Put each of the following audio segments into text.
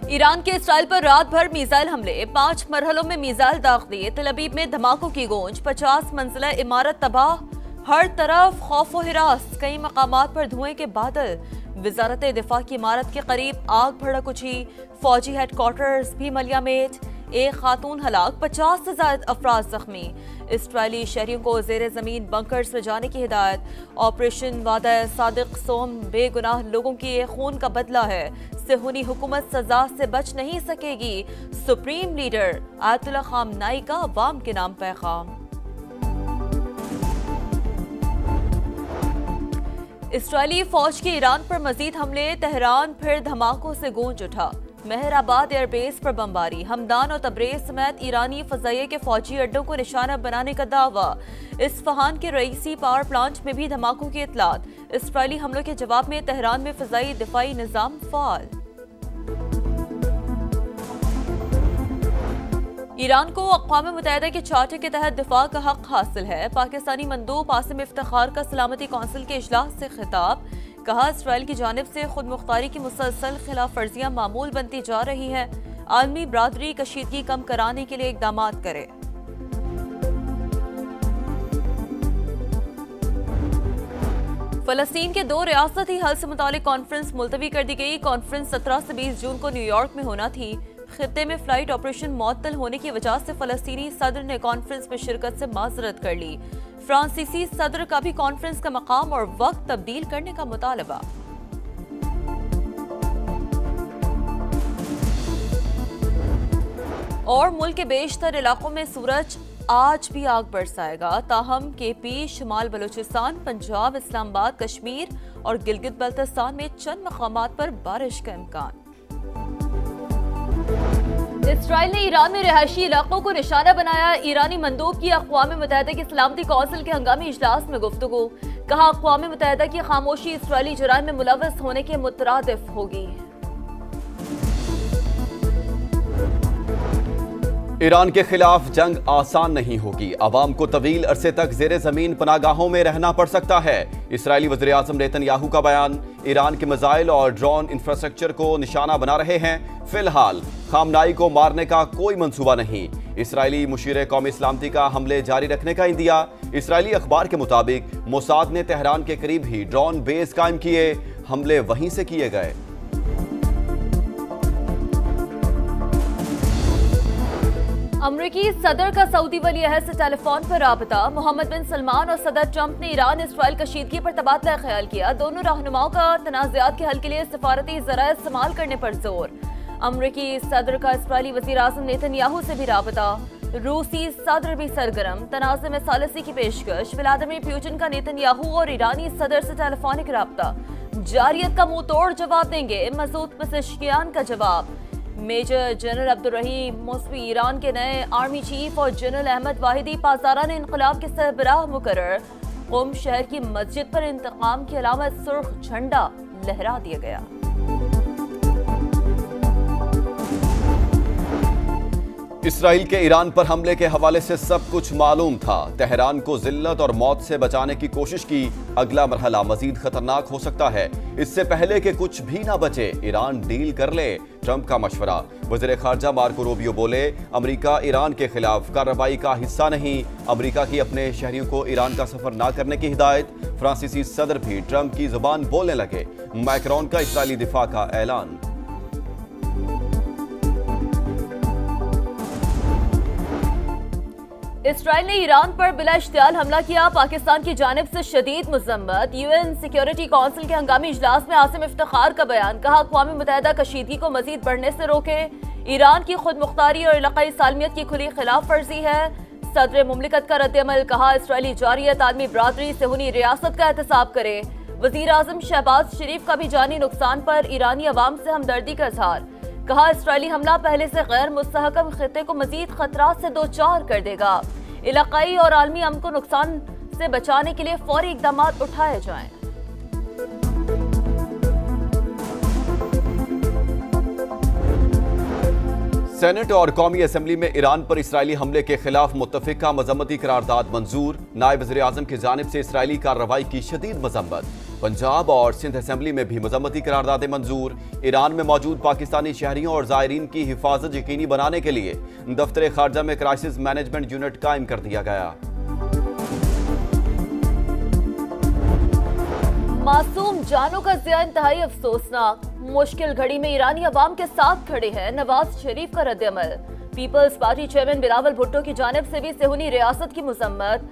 Iran के Israel पर रात भर मिसाइल हमले, 5 मरहलों में मिसाइल दाग दिए। तल अबीब में धमाकों की गूंज, 50 मंजिला इमारत तबाह, हर तरफ खौफ व हिरास, कई मकामात पर धुएं के बादल। वजारत दिफा की इमारत के करीब आग भड़क उठी। फौजी हेडक्वार्टर्स भी मलियामेट, एक खातून हलाक, 50 से ज्यादा अफराद जख्मी। इसराइली शहरियों को जेर जमीन बंकर्स में जाने की हिदायत। ऑपरेशन वादा सादिक सोम बेगुनाह लोगों के खून का बदला है। सेहूनी हुकूमत सजा से बच नहीं सकेगी। सुप्रीम लीडर आयतुल्लाह खामनाई का अवाम के नाम पैगाम। इसराइली फौज के ईरान पर मजीद हमले, तेहरान फिर धमाकों से गूंज उठा। मेहराबाद एयरबेस पर बमबारी, हमदान और तबरेज समेत ईरानी फजाइये के फौजी अड्डों को निशाना बनाने का दावा। इस्फहान के रईसी पावर प्लांट में भी धमाकों की इतलात। इसराइली हमलों के जवाब में तेहरान में फजाई दिफाई निजाम फाल। ईरान को अक़वाम मुत्तहिदा के चार्टर के तहत दिफा का हक हासिल है। पाकिस्तानी मंदूब आसिम इफ्तिखार का सलामती कौंसिल के इजलास से खिताब। कहा, इसराइल की जानिब से खुद मुख्तारी की मुसलसल खिलाफ वर्जियां मामूल बनती जा रही है। आलमी बरादरी कशीदगी कम कराने के लिए इकदाम करे। फलस्तीन के 2 रियासती हल से मुतालिक कॉन्फ्रेंस मुलतवी कर दी गई। कॉन्फ्रेंस 17 से 20 जून को न्यूयॉर्क में होना थी। खित्ते में फ्लाइट ऑपरेशन मुअत्तल होने की वजह से फलस्तीनी सदर ने कॉन्फ्रेंस में शिरकत से माजरत कर ली। फ्रांसीसी सदर का भी कॉन्फ्रेंस का मकाम और वक्त तब्दील करने का मुतालबा। और मुल्क के बेशतर इलाकों में सूरज आज भी आग बरसाएगा। ताहम केपी, शुमाल बलूचिस्तान, पंजाब, इस्लामाबाद, कश्मीर और गिलगित बल्तिस्तान में चंद मकामात पर बारिश का इम्कान। इसराइल ने ईरान में रिहायशी इलाकों को निशाना बनाया। ईरानी मंदूब की अक़वाम मुत्तहिदा की सलामती कौंसिल के हंगामी इजलास में गुफ्तगू। कहा, अक़वाम मुत्तहिदा की खामोशी इसराइली जराइम में मुलव्वस होने के मुतरादिफ होगी। ईरान के खिलाफ जंग आसान नहीं होगी। अवाम को तवील अरसे तक जेर जमीन पनागाहों में रहना पड़ सकता है। इसराइली वज़ीर आज़म नेतन्याहू का बयान। ईरान के मिसाइल और ड्रोन इंफ्रास्ट्रक्चर को निशाना बना रहे हैं। फिलहाल खामनाई को मारने का कोई मंसूबा नहीं। इसराइली मुशीर कौमी सलामती का हमले जारी रखने का इंदिया। इसराइली अखबार के मुताबिक मोसाद ने तेहरान के करीब ही ड्रोन बेस कायम किए। हमले वहीं से किए गए। अमरीकी सदर का सऊदी वली अहद से टेलीफोन पर राबता। मोहम्मद बिन सलमान और सदर ट्रंप ने ईरान इसराइल कशीदगी पर तबादला ख्याल किया। दोनों रहनुमाओं का तनाज़ात के हल के लिए सिफारती ज़राए इस्तेमाल करने पर जोर। अमरीकी सदर का इसराइली वज़ीर आज़म नेतन्याहू से भी राबता। रूसी सदर भी सरगर्म, तनाज़े में सालिसी की पेशकश। व्लादिमीर पुतिन का नेतन्याहू और ईरानी सदर से टेलीफोनिक राबता। जारियत का मुंह तोड़ जवाब देंगे, मसूद पेज़ेश्कियान का जवाब। मेजर जनरल अब्दुल रहीम मौसवी ईरान के नए आर्मी चीफ और जनरल अहमद वाहिदी पाज़ारान इनक़लाब के सरबराह मुकर्रर। क़ुम शहर की मस्जिद पर इंतकाम की अलामत सुर्ख झंडा लहरा दिया गया। इसराइल के ईरान पर हमले के हवाले से सब कुछ मालूम था। तेहरान को जिल्लत और मौत से बचाने की कोशिश की। अगला मरहला मजीद खतरनाक हो सकता है। इससे पहले कि कुछ भी ना बचे, ईरान डील कर ले। ट्रंप का मशवरा। वज़ीर खारजा मार्को रूबियो बोले, अमेरिका ईरान के खिलाफ कार्रवाई का हिस्सा नहीं। अमेरिका की अपने शहरियों को ईरान का सफर ना करने की हिदायत। फ्रांसीसी सदर भी ट्रंप की जुबान बोलने लगे। मैक्रोन का इसराइली दिफा का ऐलान। इसराइल ने ईरान पर बिला इश्तियाल हमला किया। पाकिस्तान की जानिब से शदीद मजम्मत। यूएन सिक्योरिटी काउंसिल के हंगामी इजलास में आसिम इफ्तिखार का बयान। कहा, अक़वाम मुत्तहिदा कशीदगी को मजीद बढ़ने से रोके। ईरान की खुद मुख्तारी और इलाकाई सालमियत की खुली खिलाफ वर्जी है। सदर मुमलिकत का रद्दअमल। कहा, इसराइली जारियत आलमी बरादरी सेहूनी रियासत का एहतसाब करे। वज़ीर आज़म शहबाज शरीफ का भी जानी नुकसान पर ईरानी अवाम से हमदर्दी का इजहार। कहा, इसराइली हमला पहले से गैर मुस्तहकम खित्ते को मजीद खतरात से दो चार कर देगा। इलाकाई और आलमी अमन को नुकसान से बचाने के लिए फौरी इकदाम उठाए जाएं। सेनेट और कौमी असम्बली में ईरान पर इसराइली हमले के खिलाफ मुत्तफिका मजम्मती करारदाद मंजूर। नायब वज़ीर आज़म की जानिब से इसराइली कार्रवाई की शदीद मजम्मत। पंजाब और सिंध असेंबली में भी मजम्मती करारदादें मंजूर। ईरान में मौजूद पाकिस्तानी शहरियों और ज़ायरीन की हिफाजत यकीनी बनाने के लिए दफ्तर खारजा में क्राइसिस मैनेजमेंट यूनिट कायम कर दिया गया। मासूम जानों का ज़िया इंतहाई अफसोसनाक। मुश्किल घड़ी में ईरानी अवाम के साथ खड़े हैं नवाज शरीफ का रद्द-ए-अमल। पीपल्स पार्टी चेयरमैन बिलावल भुट्टो की जानिब से भी सेहूनी रियासत की मजम्मत।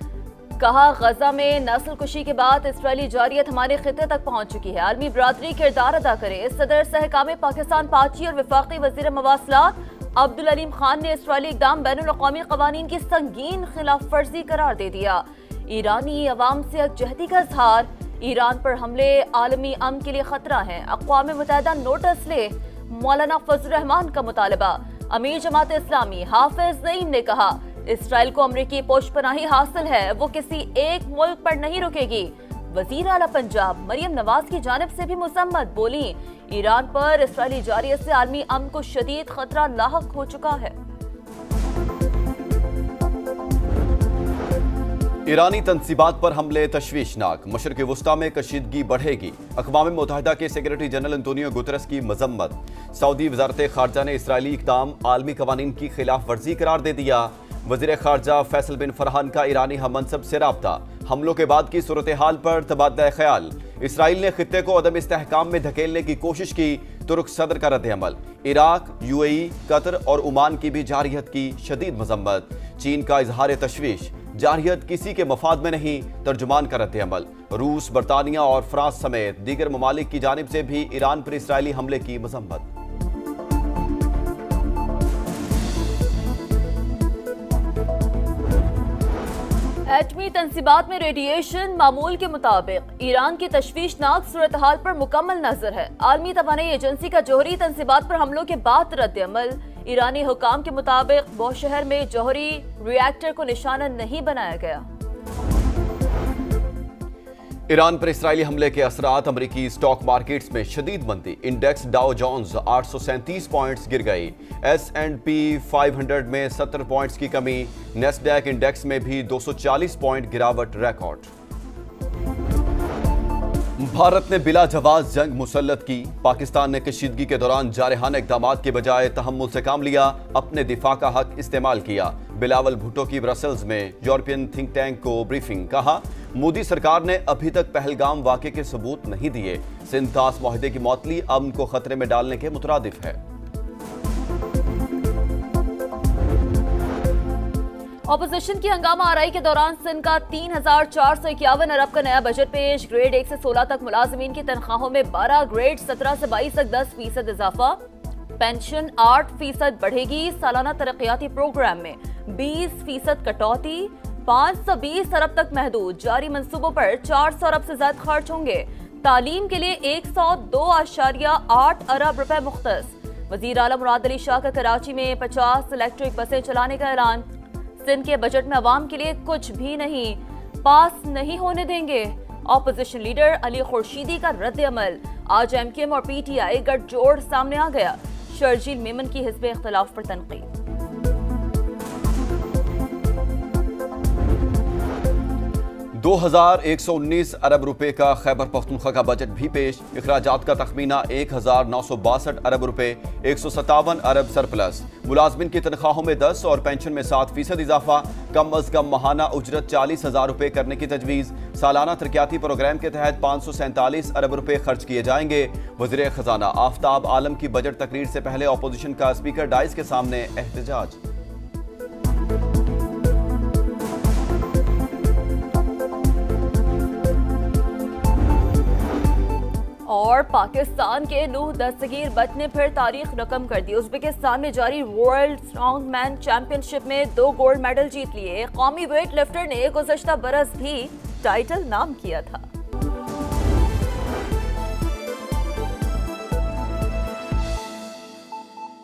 कहा, गजा में नस्ल कुशी के बाद इसराइली जारियत हमारे खिते तक पहुंच चुकी है। आलमी बरादरी किरदार अदा करे। सदर सहकाम पाकिस्तान पाची और वफाकी वजीर मवासलात अब्दुल अलीम खान ने इसराइली इक़दाम बैनुल-अक़वामी क़वानीन की संगीन खिलाफ वर्जी करार दे दिया। ईरानी अवाम से यकजहती का इजहार। ईरान पर हमले आलमी अमन के लिए खतरा है। अक़वाम मुत्तहिदा नोटिस ले। मौलाना फजल रहमान का मुतालबा। अमीर जमात इस्लामी हाफिज नईम ने कहा, इसराइल को अमरीकी पोशपनाही हासिल है, वो किसी एक मुल्क पर नहीं रुकेगी। वजीर आला पंजाब मरियम नवाज की जानिब से भी मुसम्मत बोली, ईरान पर इसराइली जारियत से आलमी अमन को शदीद खतरा लाहक हो चुका है। ईरानी तंसीबात पर हमले तशवीशनाक। मशरिक़ वुस्ता में कशीदगी बढ़ेगी। अक़वाम मुत्तहिदा के सेक्रेटरी जनरल अंतोनियो गुतरस की मजम्मत। सऊदी वज़ारत ख़ारजा ने इसराइली इक़दाम आलमी क़वानीन की खिलाफ वर्जी करार दे दिया। वज़ीर ख़ारजा फैसल बिन फरहान का ईरानी हममनसब से राब्ता। हमलों के बाद की सूरत हाल पर तबादला ख्याल। इसराइल ने खित्ते को अदम इस्तेहकाम में धकेलने की कोशिश की। तुर्क सदर का रद्द-ए-अमल। इराक, UAE, कतर और ओमान की भी जारियत की शदीद मजम्मत। चीन का इजहार तशवीश। जारियत किसी के मफाद में नहीं, तर्जुमान का रद्द-ए-अमल। रूस, बरतानिया और फ्रांस समेत दीगर ममालिक की जानिब से भी ईरान पर इसराइली हमले की मजम्मत। एटमी तंसीबात में रेडिएशन मामूल के मुताबिक। ईरान की तशवीशनाक सूरत हाल पर मुकम्मल नजर है। आलमी तवानाई एजेंसी का जौहरी तंसीबात पर हमलों के बाद रद्द-ए-अमल। ईरानी हुकाम के मुताबिक बौशहर में जौहरी रिएक्टर को निशाना नहीं बनाया गया। ईरान पर इसराइली हमले के असरात। अमरीकी स्टॉक मार्केट्स में शदीद मंदी। इंडेक्स डाउ जोन्स 837 पॉइंट्स गिर गई। S&P 500 में 70 पॉइंट्स की कमी। नेस्डैक इंडेक्स में भी 240 पॉइंट गिरावट रिकॉर्ड। भारत ने बिला जवाज जंग मुसल्लत की। पाकिस्तान ने कशीदगी के दौरान जारहाना इक़दामात के बजाय तहम्मुल से काम लिया, अपने दिफा का हक इस्तेमाल किया। बिलावल भुट्टो की ब्रसेल्स में यूरोपियन थिंक टैंक को ब्रीफिंग। कहा, मोदी सरकार ने अभी तक पहलगाम वाक़े के सबूत नहीं दिए। सिंध तास मुआहदे की मौतली अमन को खतरे में डालने के मुतरादिफ है। ऑपोजिशन की हंगामा आराई के दौरान सिंध का 3,451 अरब का नया बजट पेश। ग्रेड 1 से 16 तक मुलाजिमीन की तनख्वाहों में 12, ग्रेड 17 से 22 तक 10% इजाफा। पेंशन 8% बढ़ेगी। सालाना तरक्याती प्रोग्राम में 20% कटौती। 520 अरब तक महदूद। जारी मंसूबों पर 400 अरब से ज्यादा खर्च होंगे। तालीम के लिए 102.8 अरब रुपए मुख्तस। वजीर आला मुराद अली शाह का कराची में 50 इलेक्ट्रिक बसें चलाने का ऐलान। सिंध के बजट में अवाम के लिए कुछ भी नहीं, पास नहीं होने देंगे। ऑपोजिशन लीडर अली खुर्शीदी का रद्द-ए-अमल। आज MKM और PTI गठजोड़ सामने आ गया। शर्जील मेमन की हिज़्ब इख्तिलाफ पर तनकीद। 2119 अरब रुपए का खैबर पख्तूनख्वा का बजट भी पेश। इखराजात का तखमीना 1962 अरब रुपए। 157 अरब सरप्लस। मुलाजमिन की तनख्वाहों में 10 और पेंशन में 7% इजाफा। कम अज कम माहाना उजरत 40,000 रुपए करने की तजवीज़। सालाना तरक्याती प्रोग्राम के तहत 547 अरब रुपए खर्च किए जाएंगे। वज़ीर खजाना आफ्ताब आलम की बजट तकरीर से पहले ऑपोजिशन का स्पीकर डाइस के सामने एहतजाज। और पाकिस्तान के नूह दस्तगीर बट ने फिर तारीख रकम कर दी। उज़्बेकिस्तान में जारी वर्ल्ड स्ट्रॉन्गमैन चैंपियनशिप में 2 गोल्ड मेडल जीत लिए। कौमी वेट लिफ्टर ने गुज़श्ता बरस भी टाइटल नाम किया था।